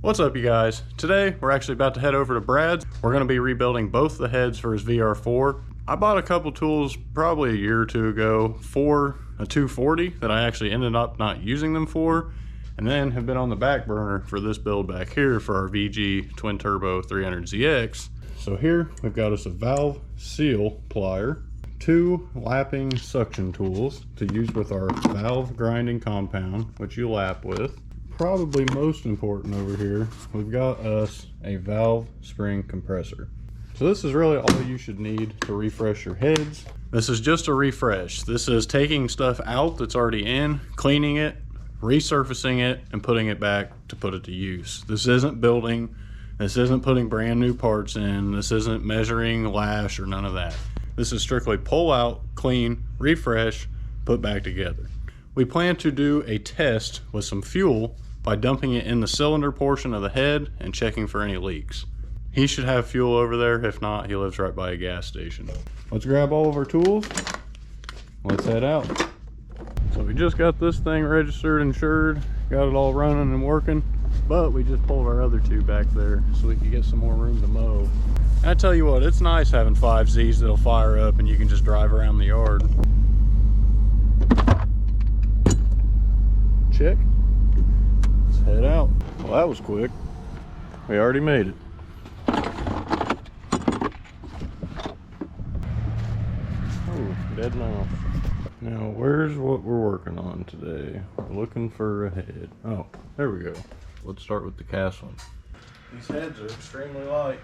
What's up, you guys? Today we're actually about to head over to Brad's. We're going to be rebuilding both the heads for his VR4. I bought a couple tools probably a year or two ago for a 240 that I actually ended up not using them for, and then have been on the back burner for this build back here for our VG twin turbo 300ZX. So here we've got us a valve seal plier, two lapping suction tools to use with our valve grinding compound, which you lap with. Probably most important over here, we've got us a valve spring compressor. So this is really all you should need to refresh your heads. This is just a refresh. This is taking stuff out that's already in, cleaning it, resurfacing it, and putting it back to put it to use. This isn't building, this isn't putting brand new parts in, this isn't measuring lash or none of that. This is strictly pull out, clean, refresh, put back together. We plan to do a test with some fuel by dumping it in the cylinder portion of the head and checking for any leaks. He should have fuel over there. If not, he lives right by a gas station. Let's grab all of our tools. Let's head out. So we just got this thing registered, insured, got it all running and working, but we just pulled our other two back there so we could get some more room to mow. I tell you what, it's nice having 5Zs that'll fire up and you can just drive around the yard. Check. Let's head out. Well, that was quick. We already made it. Oh, dead mouse. Now, where's what we're working on today? We're looking for a head. Oh, there we go. Let's start with the cast one. These heads are extremely light.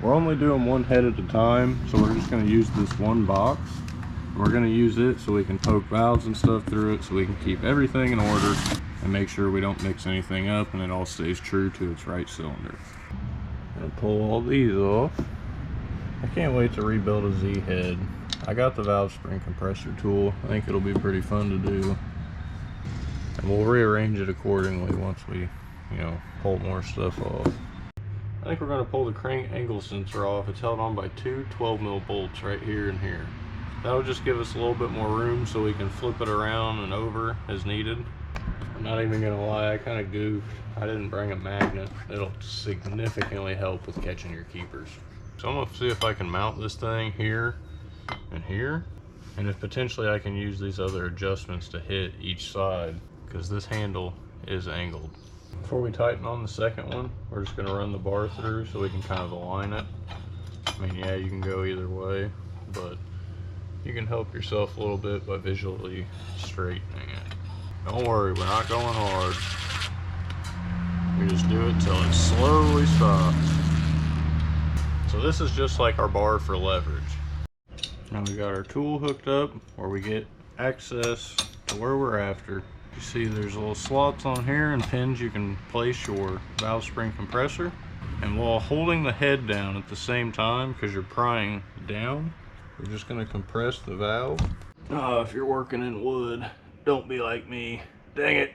We're only doing one head at a time, so we're just going to use this one box. We're going to use it so we can poke valves and stuff through it so we can keep everything in order and make sure we don't mix anything up and it all stays true to its right cylinder. I'm going to pull all these off. I can't wait to rebuild a Z head. I got the valve spring compressor tool. I think it'll be pretty fun to do. And we'll rearrange it accordingly once we, pull more stuff off. I think we're going to pull the crank angle sensor off. It's held on by two 12mm bolts right here and here. That'll just give us a little bit more room so we can flip it around and over as needed. I'm not even gonna lie, I kind of goofed. I didn't bring a magnet. It'll significantly help with catching your keepers. So I'm gonna see if I can mount this thing here and here, and if potentially I can use these other adjustments to hit each side, because this handle is angled. Before we tighten on the second one, we're just gonna run the bar through so we can kind of align it. I mean, yeah, you can go either way, but you can help yourself a little bit by visually straightening it. Don't worry, we're not going hard. We just do it till it slowly stops. So this is just like our bar for leverage. Now we got our tool hooked up where we get access to where we're after. You see there's little slots on here and pins you can place your valve spring compressor. And while holding the head down at the same time, because you're prying down, we're just going to compress the valve. If you're working in wood, don't be like me. Dang it.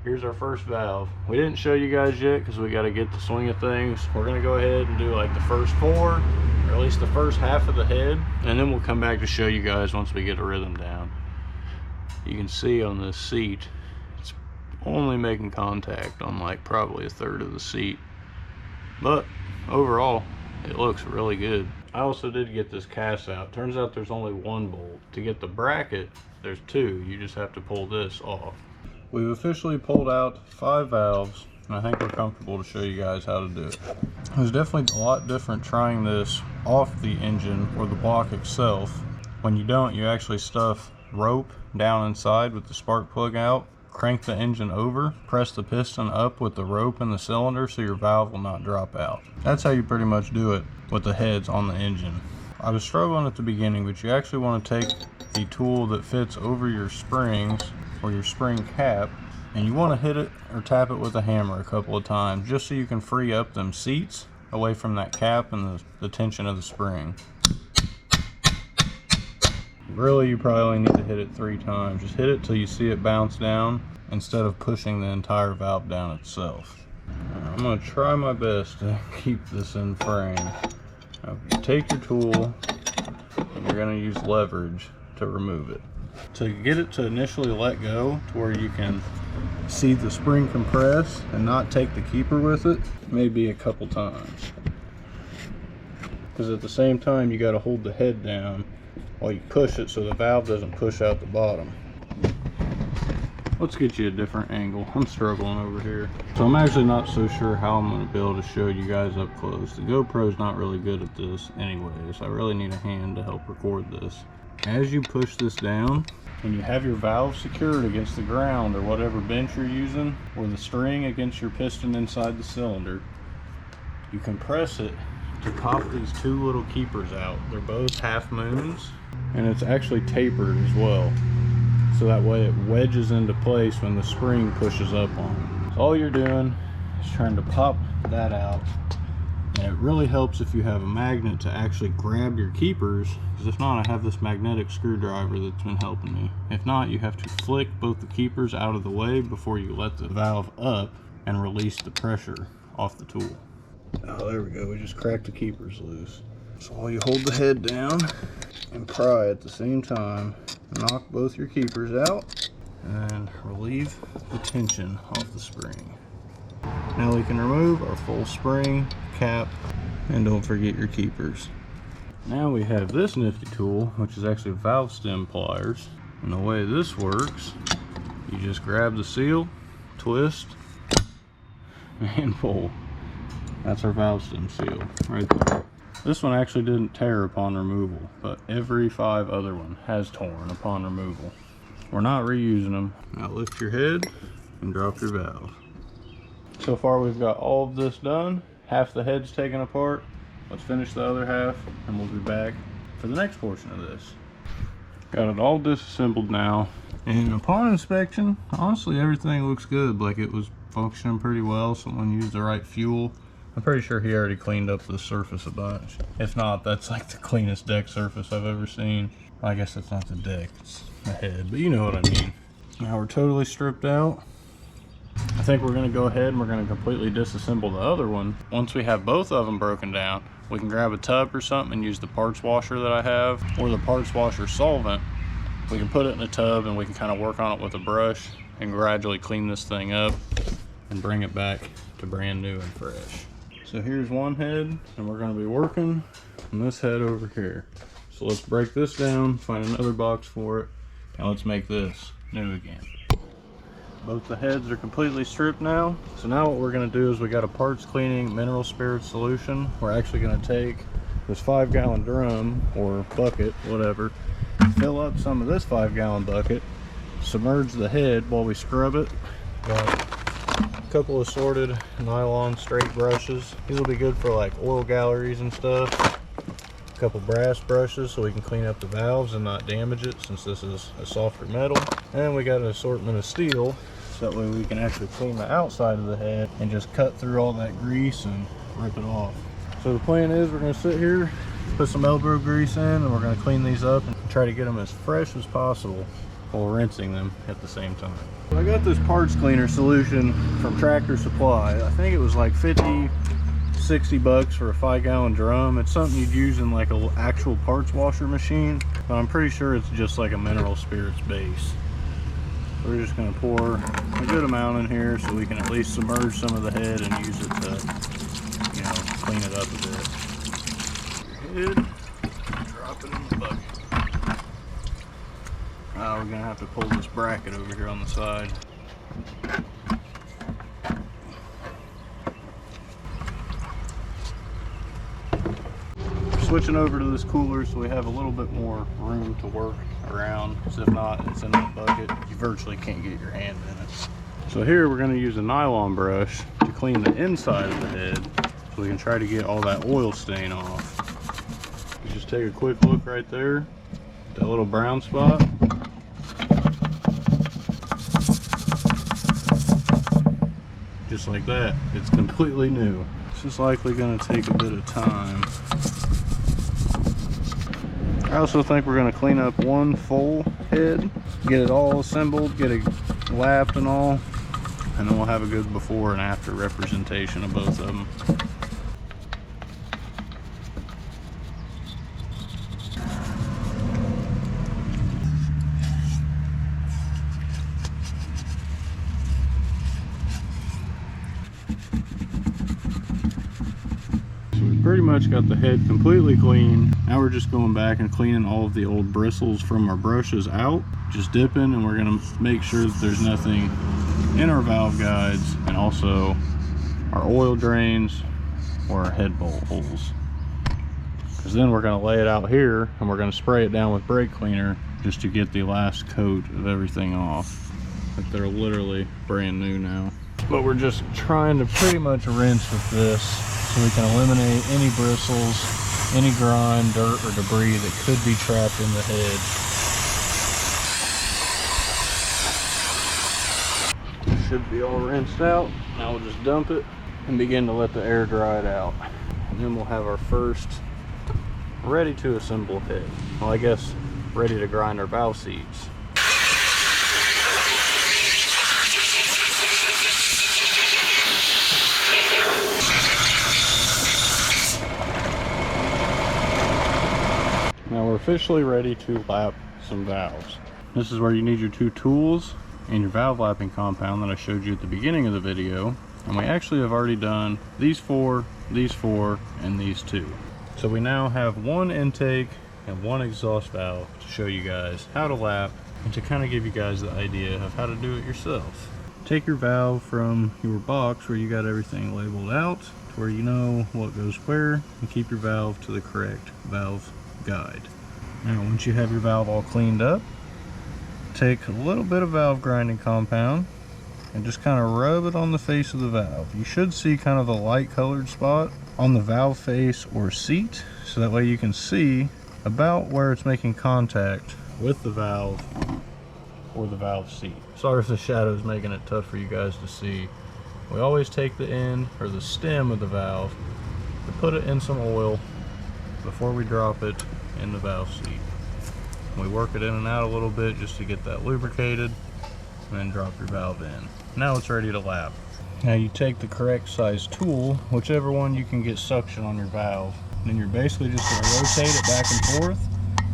Here's our first valve. We didn't show you guys yet because we got to get the swing of things. We're going to go ahead and do like the first four, or at least the first half of the head, and then we'll come back to show you guys once we get a rhythm down. You can see on this seat, it's only making contact on like probably a third of the seat. But overall, it looks really good. I also did get this cast out. Turns out there's only one bolt. To get the bracket, there's two. You just have to pull this off. We've officially pulled out 5 valves, and I think we're comfortable to show you guys how to do it. It was definitely a lot different trying this off the engine or the block itself. When you don't, you actually stuff rope down inside with the spark plug out, crank the engine over, press the piston up with the rope in the cylinder so your valve will not drop out. That's how you pretty much do it with the heads on the engine. I was struggling at the beginning, but you actually want to take the tool that fits over your springs or your spring cap, and you want to hit it or tap it with a hammer a couple of times just so you can free up them seats away from that cap and the tension of the spring. Really, you probably only need to hit it 3 times. Just hit it till you see it bounce down instead of pushing the entire valve down itself. I'm going to try my best to keep this in frame. Now, you take your tool and you're going to use leverage to remove it. To get it to initially let go to where you can see the spring compress and not take the keeper with it, maybe a couple times. Because at the same time you got to hold the head down while you push it so the valve doesn't push out the bottom. Let's get you a different angle. I'm struggling over here. So I'm actually not so sure how I'm going to be able to show you guys up close. The GoPro's not really good at this anyways. I really need a hand to help record this. As you push this down and you have your valve secured against the ground or whatever bench you're using, or the string against your piston inside the cylinder, you compress it to pop these two little keepers out. They're both half moons, and it's actually tapered as well. So that way it wedges into place when the spring pushes up on it. So all you're doing is trying to pop that out. And it really helps if you have a magnet to actually grab your keepers, because if not, I have this magnetic screwdriver that's been helping me. If not, you have to flick both the keepers out of the way before you let the valve up and release the pressure off the tool. Oh, there we go. We just cracked the keepers loose. So while you hold the head down and pry at the same time, knock both your keepers out and then relieve the tension off the spring. Now we can remove our full spring, cap, and don't forget your keepers. Now we have this nifty tool, which is actually valve stem pliers. And the way this works, you just grab the seal, twist, and pull. That's our valve stem seal right there. This one actually didn't tear upon removal, but every 5 other one has torn upon removal. We're not reusing them. Now lift your head and drop your valve. So far we've got all of this done. Half the head's taken apart. Let's finish the other half and we'll be back for the next portion of this. Got it all disassembled now. And upon inspection, honestly everything looks good. Like it was functioning pretty well. Someone used the right fuel. I'm pretty sure he already cleaned up the surface a bunch. If not, that's like the cleanest deck surface I've ever seen. I guess it's not the deck, it's the head, but you know what I mean. Now we're totally stripped out. I think we're gonna go ahead and we're gonna completely disassemble the other one. Once we have both of them broken down, we can grab a tub or something and use the parts washer that I have, or the parts washer solvent. We can put it in a tub and we can kind of work on it with a brush and gradually clean this thing up and bring it back to brand new and fresh. So here's one head, and we're going to be working on this head over here. So let's break this down, find another box for it, and let's make this new again. Both the heads are completely stripped now. So now what we're going to do is we got a parts cleaning mineral spirit solution. We're actually going to take this 5-gallon drum or bucket, whatever, fill up some of this 5-gallon bucket, submerge the head while we scrub it. Got a couple of assorted nylon straight brushes. These will be good for like oil galleries and stuff. A couple brass brushes so we can clean up the valves and not damage it, since this is a softer metal. And we got an assortment of steel, so that way we can actually clean the outside of the head and just cut through all that grease and rip it off. So the plan is we're going to sit here, put some elbow grease in, and we're going to clean these up and try to get them as fresh as possible while rinsing them at the same time. I got this parts cleaner solution from Tractor Supply. I think it was like 50-60 bucks for a 5-gallon drum. It's something you'd use in like an actual parts washer machine, but I'm pretty sure it's just like a mineral spirits base. We're just going to pour a good amount in here so we can at least submerge some of the head and use it to, you know, clean it up a bit. Head, drop it in the bucket. We're going to have to pull this bracket over here on the side. Switching over to this cooler so we have a little bit more room to work around, because if not, it's in that bucket, you virtually can't get your hand in it. So here we're going to use a nylon brush to clean the inside of the head so we can try to get all that oil stain off. You just take a quick look right there, that little brown spot. Just like that, it's completely new. This is likely going to take a bit of time. I also think we're going to clean up one full head, get it all assembled, get it lapped and all, and then we'll have a good before and after representation of both of them. pretty much got the head completely clean. Now we're just going back and cleaning all of the old bristles from our brushes out, just dipping, and we're gonna make sure that there's nothing in our valve guides and also our oil drains or our head bolt holes. Because then we're gonna lay it out here and we're gonna spray it down with brake cleaner just to get the last coat of everything off. Like they're literally brand new now. But we're just trying to pretty much rinse with this so we can eliminate any bristles, any grime, dirt, or debris that could be trapped in the head. Should be all rinsed out. Now we'll just dump it and begin to let the air dry it out. And then we'll have our first ready to assemble head. Well, I guess ready to grind our valve seats. Now we're officially ready to lap some valves. This is where you need your two tools and your valve lapping compound that I showed you at the beginning of the video. And we actually have already done these four, and these two. So we now have one intake and one exhaust valve to show you guys how to lap and to kind of give you guys the idea of how to do it yourself. Take your valve from your box where you got everything labeled out to where you know what goes where, and keep your valve to the correct valve guide. Now once you have your valve all cleaned up, take a little bit of valve grinding compound and just kind of rub it on the face of the valve. You should see kind of a light colored spot on the valve face or seat, so that way you can see about where it's making contact with the valve or the valve seat. Sorry if the shadow is making it tough for you guys to see. We always take the end or the stem of the valve and put it in some oil before we drop it in the valve seat. We work it in and out a little bit just to get that lubricated, and then drop your valve in. Now it's ready to lap. Now you take the correct size tool, whichever one you can get suction on your valve, and then you're basically just going to rotate it back and forth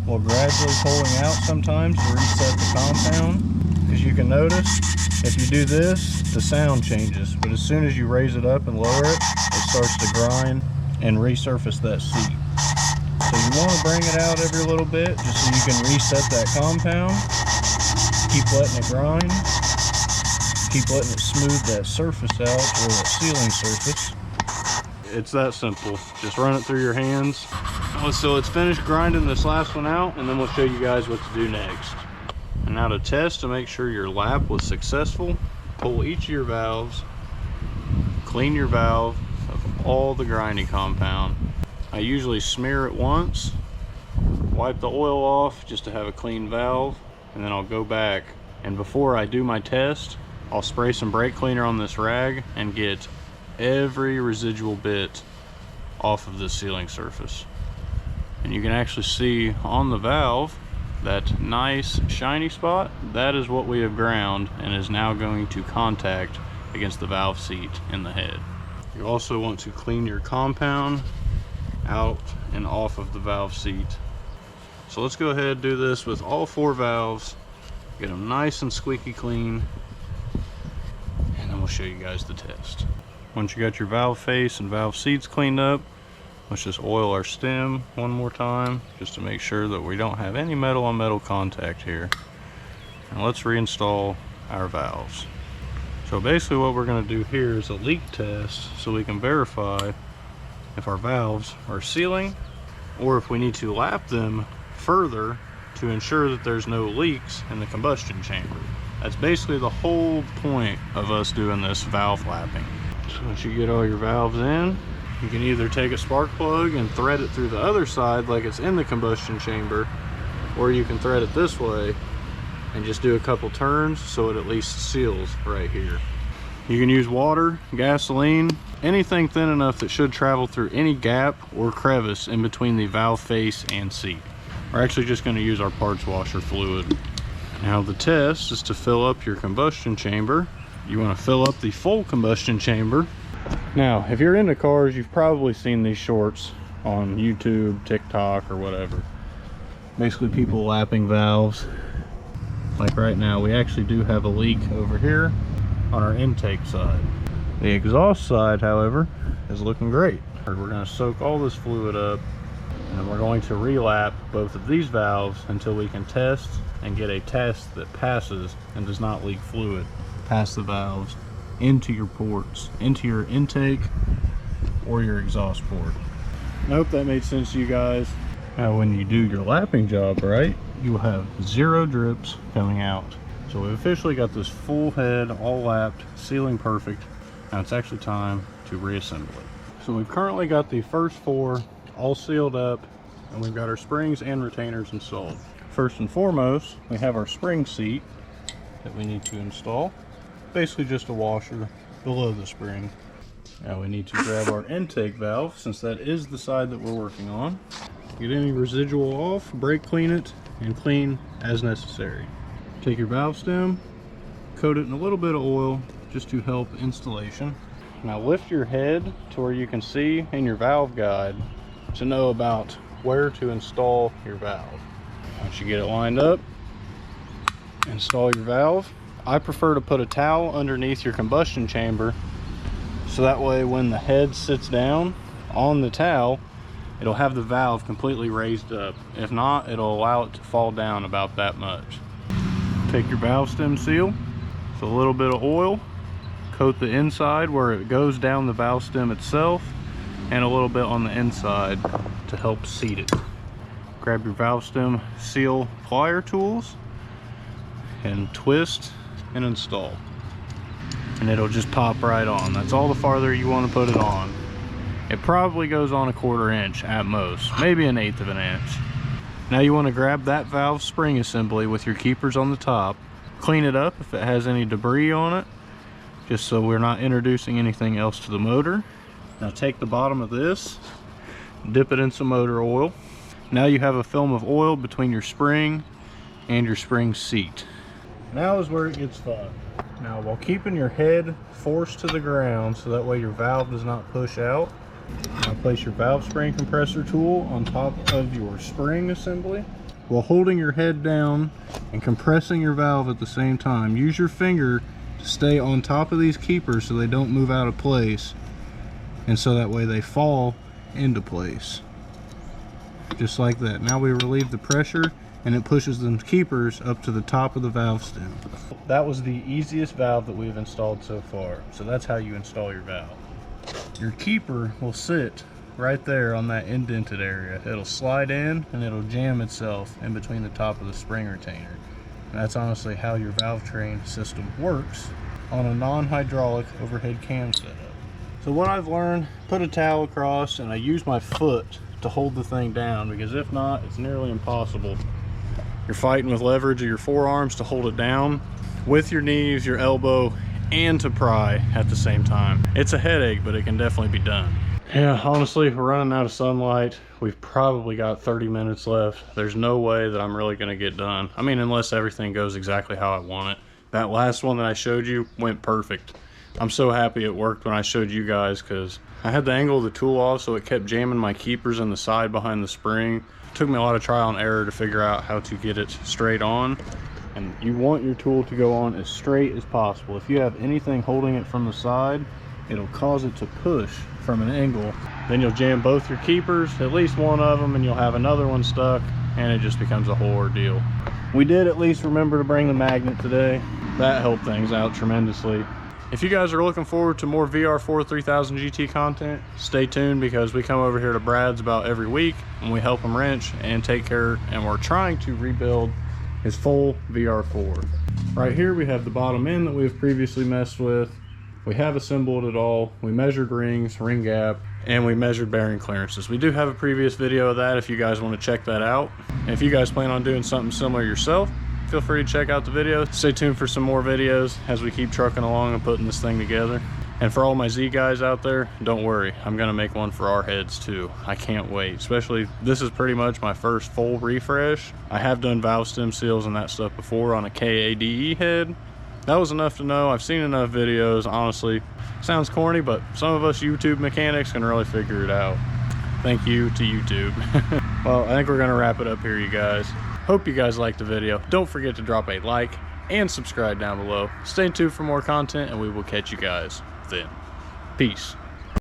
while gradually pulling out sometimes to reset the compound. Because you can notice if you do this, the sound changes, but as soon as you raise it up and lower it, it starts to grind and resurface that seat. So you want to bring it out every little bit just so you can reset that compound. Keep letting it grind. Keep letting it smooth that surface out, or that sealing surface. It's that simple. Just run it through your hands. So it's finished grinding this last one out, and then we'll show you guys what to do next. And now to test to make sure your lap was successful, pull each of your valves, clean your valve of all the grinding compound. I usually smear it once, wipe the oil off just to have a clean valve, and then I'll go back, and before I do my test, I'll spray some brake cleaner on this rag and get every residual bit off of this sealing surface. And you can actually see on the valve that nice shiny spot. That is what we have ground and is now going to contact against the valve seat in the head. You also want to clean your compound out and off of the valve seat. So let's go ahead and do this with all four valves, get them nice and squeaky clean, and then we'll show you guys the test. Once you got your valve face and valve seats cleaned up, let's just oil our stem one more time just to make sure that we don't have any metal on metal contact here. And let's reinstall our valves. So basically what we're going to do here is a leak test so we can verify if our valves are sealing or if we need to lap them further to ensure that there's no leaks in the combustion chamber. That's basically the whole point of us doing this valve lapping. So once you get all your valves in, you can either take a spark plug and thread it through the other side like it's in the combustion chamber, or you can thread it this way and just do a couple turns so it at least seals right here. You can use water, gasoline, anything thin enough that should travel through any gap or crevice in between the valve face and seat. We're actually just going to use our parts washer fluid. Now the test is to fill up your combustion chamber. You want to fill up the full combustion chamber. Now, if you're into cars, you've probably seen these shorts on YouTube, TikTok, or whatever. Basically people lapping valves. Like right now, we actually do have a leak over here on our intake side. The exhaust side, however, is looking great. We're going to soak all this fluid up, and we're going to relap both of these valves until we can test and get a test that passes and does not leak fluid past the valves into your ports, into your intake or your exhaust port. I hope that made sense to you guys. Now when you do your lapping job right, you will have 0 drips coming out. So we've officially got this full head all lapped, sealing perfect. Now it's actually time to reassemble it. So we've currently got the first 4 all sealed up, and we've got our springs and retainers installed. First and foremost, we have our spring seat that we need to install. Basically just a washer below the spring. Now we need to grab our intake valve, since that is the side that we're working on. Get any residual off, brake clean it, and clean as necessary. Take your valve stem, coat it in a little bit of oil just to help installation. Now lift your head to where you can see in your valve guide to know about where to install your valve. Once you get it lined up, install your valve. I prefer to put a towel underneath your combustion chamber, so that way when the head sits down on the towel, it'll have the valve completely raised up. If not, it'll allow it to fall down about that much. Take your valve stem seal, so a little bit of oil, coat the inside where it goes down the valve stem itself, and a little bit on the inside to help seat it. Grab your valve stem seal plier tools and twist and install, and it'll just pop right on. That's all the farther you want to put it on. It probably goes on a 1/4 inch at most, maybe 1/8 of an inch. Now you want to grab that valve spring assembly with your keepers on the top, clean it up if it has any debris on it, just so we're not introducing anything else to the motor. Now take the bottom of this, dip it in some motor oil. Now you have a film of oil between your spring and your spring seat. Now is where it gets fun. Now while keeping your head forced to the ground so that way your valve does not push out, now place your valve spring compressor tool on top of your spring assembly while holding your head down and compressing your valve at the same time. Use your finger to stay on top of these keepers so they don't move out of place, and so that way they fall into place. Just like that. Now we relieve the pressure and it pushes them keepers up to the top of the valve stem. That was the easiest valve that we've installed so far. So that's how you install your valve. Your keeper will sit right there on that indented area. It'll slide in and it'll jam itself in between the top of the spring retainer. And that's honestly how your valve train system works on a non-hydraulic overhead cam setup. So what I've learned, put a towel across, and I use my foot to hold the thing down, because if not, it's nearly impossible. You're fighting with leverage of your forearms to hold it down with your knees, your elbow, and to pry at the same time. It's a headache, but it can definitely be done. Yeah, honestly, we're running out of sunlight. We've probably got 30 minutes left. There's no way that I'm really gonna get done. I mean, unless everything goes exactly how I want it. That last one that I showed you went perfect. I'm so happy it worked when I showed you guys, because I had the angle of the tool off so it kept jamming my keepers in the side behind the spring. It took me a lot of trial and error to figure out how to get it straight on. And you want your tool to go on as straight as possible. If you have anything holding it from the side, it'll cause it to push from an angle. Then you'll jam both your keepers, at least one of them, and you'll have another one stuck, and it just becomes a whole ordeal. We did at least remember to bring the magnet today. That helped things out tremendously. If you guys are looking forward to more VR4 3000 GT content, stay tuned, because we come over here to Brad's about every week and we help him wrench and take care, and we're trying to rebuild his full VR4. Right here we have the bottom end that we've previously messed with. We have assembled it all. We measured rings, ring gap, and we measured bearing clearances. We do have a previous video of that if you guys want to check that out. And if you guys plan on doing something similar yourself, feel free to check out the video. Stay tuned for some more videos as we keep trucking along and putting this thing together. And for all my Z guys out there, don't worry, I'm gonna make one for our heads too. I can't wait. Especially, this is pretty much my first full refresh. I have done valve stem seals and that stuff before on a KADE head. That was enough to know. I've seen enough videos, honestly. Sounds corny, but some of us YouTube mechanics can really figure it out. Thank you to YouTube. Well, I think we're gonna wrap it up here, you guys. Hope you guys liked the video. Don't forget to drop a like and subscribe down below. Stay tuned for more content, and we will catch you guys then. Peace.